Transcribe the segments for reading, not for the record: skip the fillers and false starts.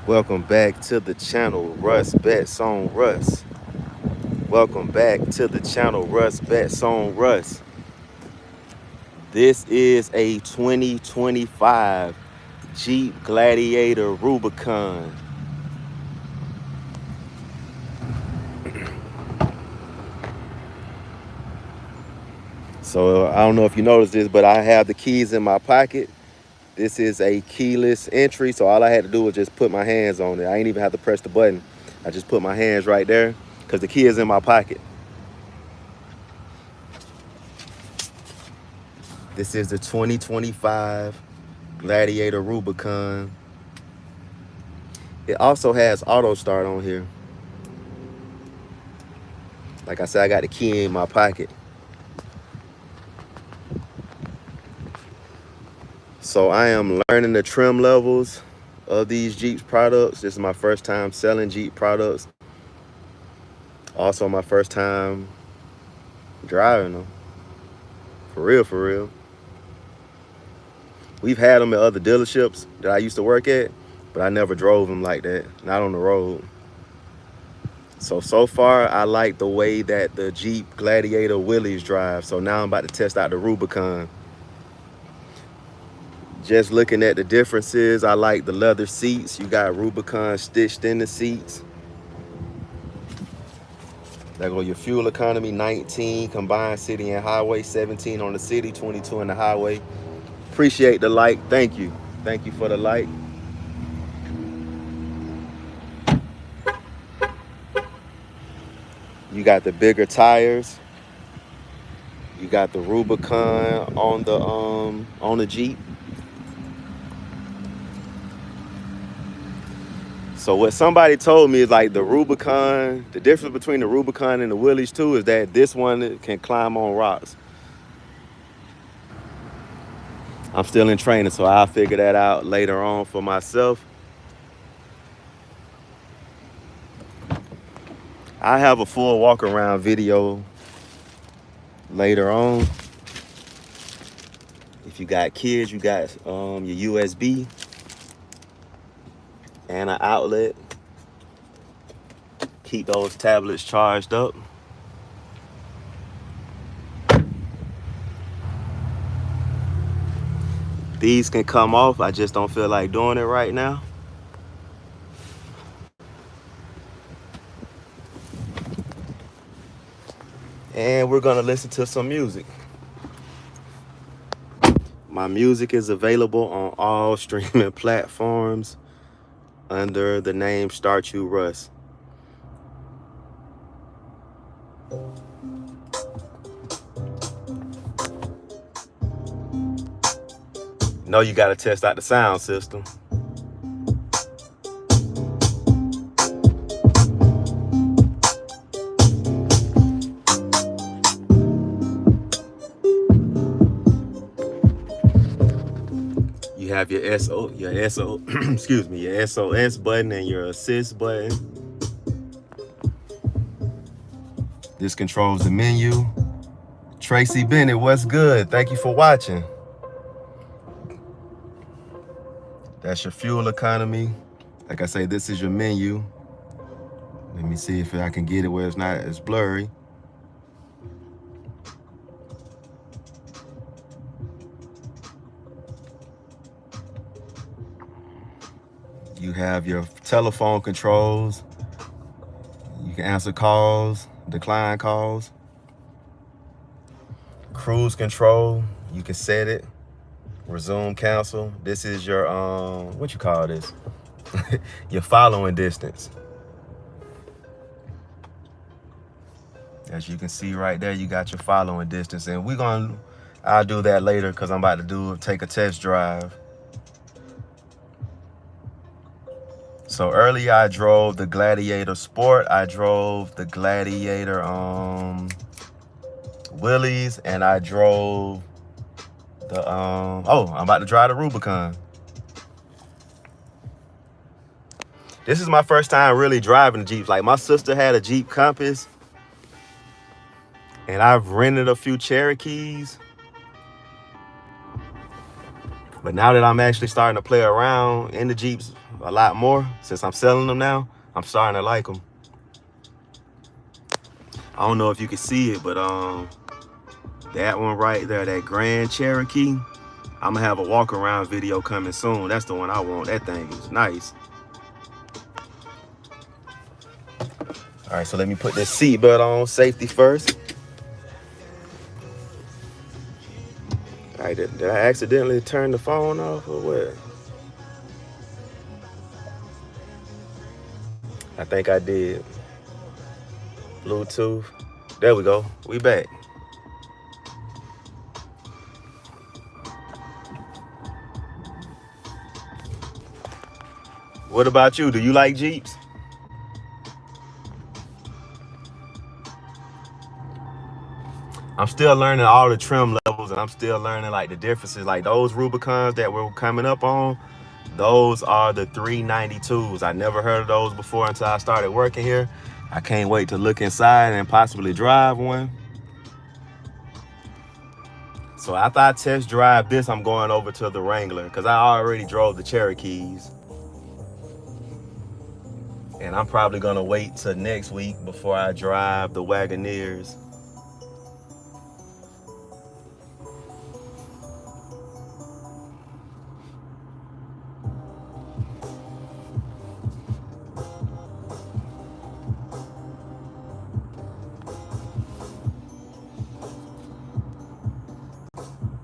Welcome back to the channel, Russ Bets on Russ. Welcome back to the channel, Russ Bets on Russ. This is a 2025 Jeep Gladiator Rubicon. So I don't know if you noticed this, but I have the keys in my pocket. This is a keyless entry, so all I had to do was just put my hands on it. I ain't even have to press the button. I just put my hands right there because the key is in my pocket. This is the 2025 Gladiator Rubicon. It also has auto start on here. Like I said, I got the key in my pocket. So I am learning the trim levels of these Jeep products. This is my first time selling Jeep products. Also my first time driving them. For real, for real. We've had them at other dealerships that I used to work at, but I never drove them like that, not on the road. So far, I like the way that the Jeep Gladiator wheelies drive. So now I'm about to test out the Rubicon. Just looking at the differences, I like the leather seats. You got Rubicon stitched in the seats. There go your fuel economy, 19, combined city and highway, 17 on the city, 22 on the highway. Appreciate the like, thank you. Thank you for the like. You got the bigger tires. You got the Rubicon on the Jeep. So what somebody told me is like the Rubicon, the difference between the Rubicon and the Willys too is that this one can climb on rocks. I'm still in training, so I'll figure that out later on for myself. I have a full walk around video later on. If you got kids, you got your USB and an outlet. Keep those tablets charged up. These can come off. I just don't feel like doing it right now. And we're gonna listen to some music. My music is available on all streaming platforms under the name Start You Russ. Know you gotta test out the sound system. You have your excuse me, your SOS button and your assist button. This controls the menu. Tracy Bennett, what's good? Thank you for watching. That's your fuel economy. Like I say, this is your menu. Let me see if I can get it where it's not as blurry. You have your telephone controls. You can answer calls, decline calls. Cruise control, you can set it. Resume, cancel. This is your, what you call this? Your following distance. As you can see right there, you got your following distance. And I'll do that later because I'm about to take a test drive. So earlier I drove the Gladiator Sport. I drove the Gladiator Willys, and I drove the I'm about to drive the Rubicon. This is my first time really driving Jeeps. Like, my sister had a Jeep Compass, and I've rented a few Cherokees. But now that I'm actually starting to play around in the Jeeps a lot more, since I'm selling them now, I'm starting to like them. I don't know if you can see it, but that one right there, that Grand Cherokee, I'm gonna have a walk around video coming soon. That's the one I want. That thing is nice. All right, so let me put this seatbelt on, safety first. All right, did I accidentally turn the phone off or what? I think I did. Bluetooth. There we go. We back. What about you? Do you like Jeeps? I'm still learning all the trim levels, and I'm still learning like the differences. Like those Rubicons that we're coming up on, those are the 392s. I never heard of those before until I started working here. I can't wait to look inside and possibly drive one. So after I test drive this, I'm going over to the Wrangler because I already drove the Cherokees. And I'm probably gonna wait till next week before I drive the Wagoneers.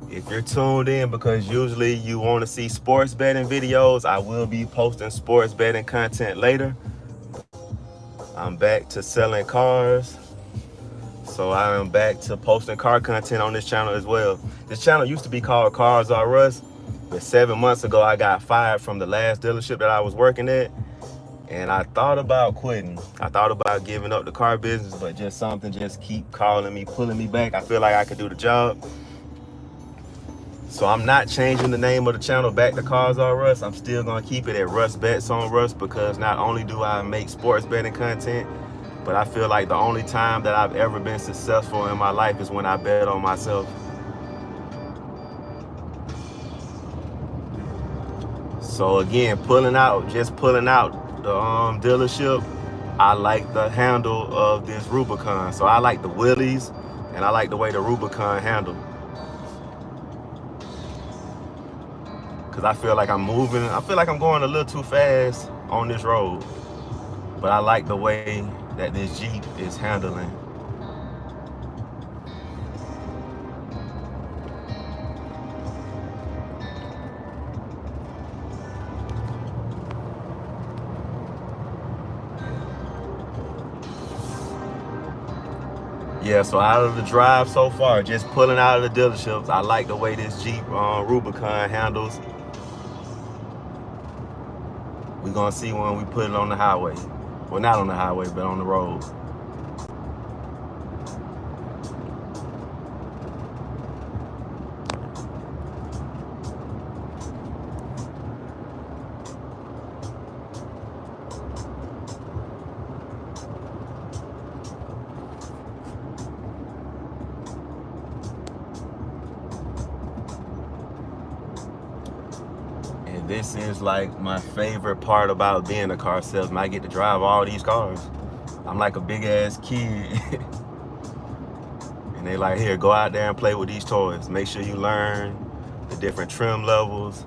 If you're tuned in because usually you want to see sports betting videos, I will be posting sports betting content later. I'm back to selling cars. So I am back to posting car content on this channel as well. This channel used to be called Cars R Us, but 7 months ago I got fired from the last dealership that I was working at. And I thought about quitting. I thought about giving up the car business, but just something just keep calling me, pulling me back. I feel like I could do the job. So I'm not changing the name of the channel back to Cars R Us. I'm still gonna keep it at Russ Bets on Russ because not only do I make sports betting content, but I feel like the only time that I've ever been successful in my life is when I bet on myself. So again, just pulling out the dealership, I like the handle of this Rubicon. So I like the wheelies and I like the way the Rubicon handle. Cause I feel like I'm moving, I feel like I'm going a little too fast on this road. But I like the way that this Jeep is handling. Yeah, so out of the drive so far, just pulling out of the dealerships, I like the way this Jeep Rubicon handles. We're gonna see when we put it on the highway. Well, not on the highway, but on the road. And this is like my favorite part about being a car salesman. I get to drive all these cars. I'm like a big ass kid. And they like, here, go out there and play with these toys. Make sure you learn the different trim levels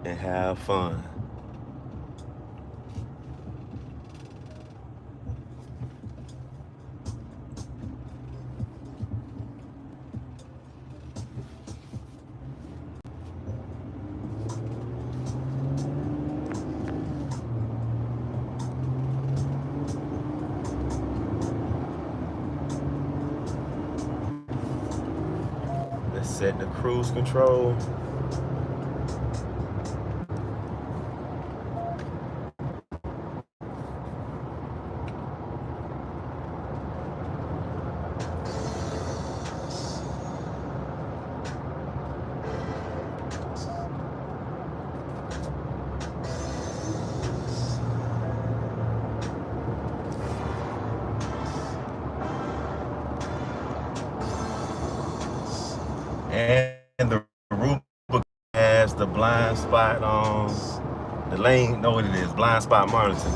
and have fun. Let's set the cruise control. And the the blind spot the lane, know what it is, blind spot monitoring.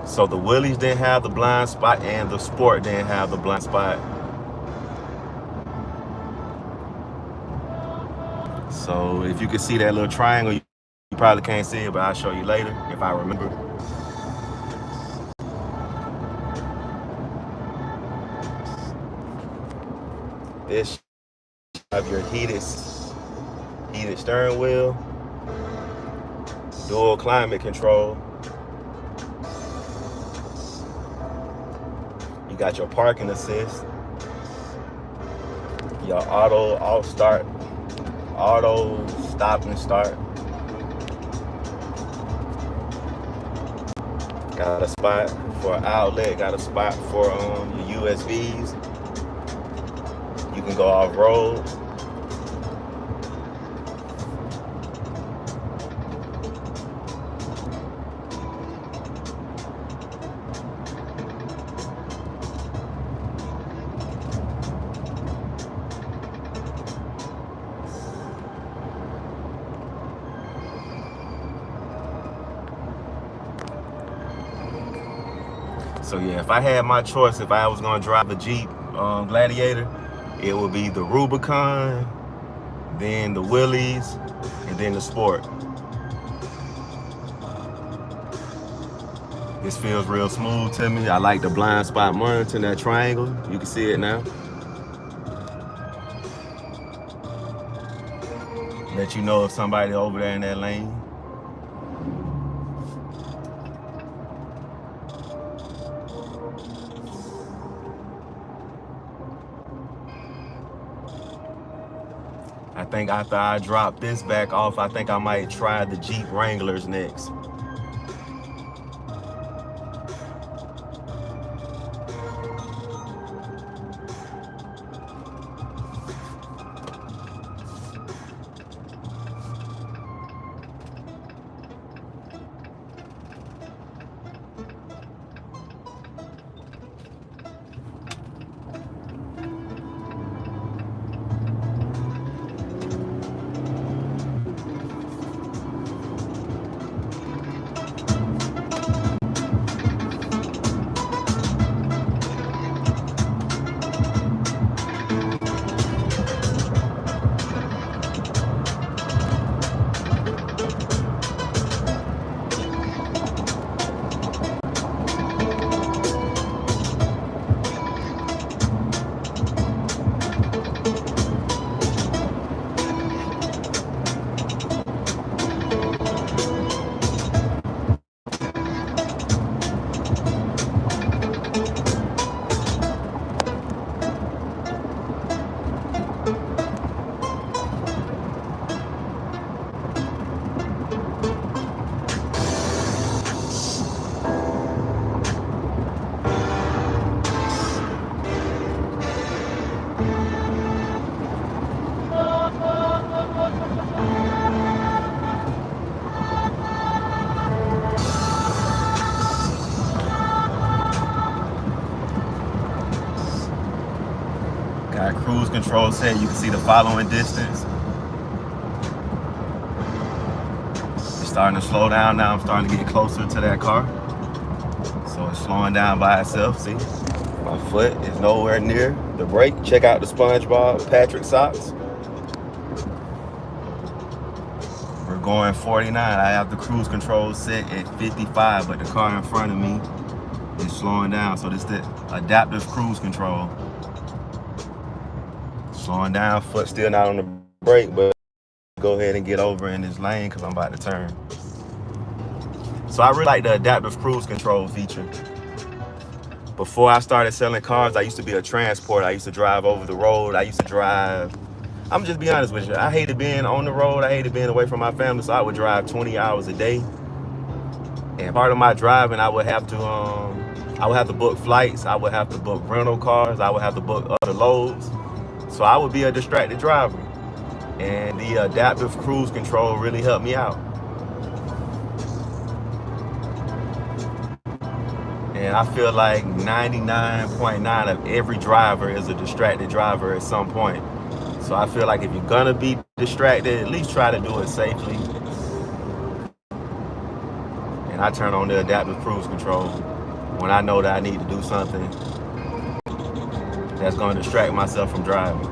So the Willys didn't have the blind spot and the Sport didn't have the blind spot. So if you can see that little triangle, you probably can't see it, but I'll show you later if I remember. This have your heated steering wheel, dual climate control. You got your parking assist, your auto stop and start. Got a spot for an outlet, got a spot for your USBs. You can go off road. So yeah, if I had my choice, if I was gonna drive a Jeep Gladiator, it would be the Rubicon, then the Willys, and then the Sport. This feels real smooth to me. I like the blind spot monitoring, that triangle. You can see it now. Let you know if somebody over there in that lane. I think after I drop this back off, I think I might try the Jeep Wranglers next. Got cruise control set. You can see the following distance. It's starting to slow down now. I'm starting to get closer to that car. So it's slowing down by itself. See, my foot is nowhere near the brake. Check out the SpongeBob Patrick socks. We're going 49. I have the cruise control set at 55, but the car in front of me is slowing down. So this is the adaptive cruise control. Slowing down, foot still not on the brake, but go ahead and get over in this lane because I'm about to turn. So I really like the adaptive cruise control feature. Before I started selling cars, I used to be a transporter. I used to drive over the road. I'm just be honest with you. I hated being on the road. I hated being away from my family, so I would drive 20 hours a day. And part of my driving, I would have to book flights. I would have to book rental cars. I would have to book other loads. So I would be a distracted driver. And the adaptive cruise control really helped me out. And I feel like 99.9 of every driver is a distracted driver at some point. So I feel like if you're gonna be distracted, at least try to do it safely. And I turn on the adaptive cruise control when I know that I need to do something that's gonna distract myself from driving.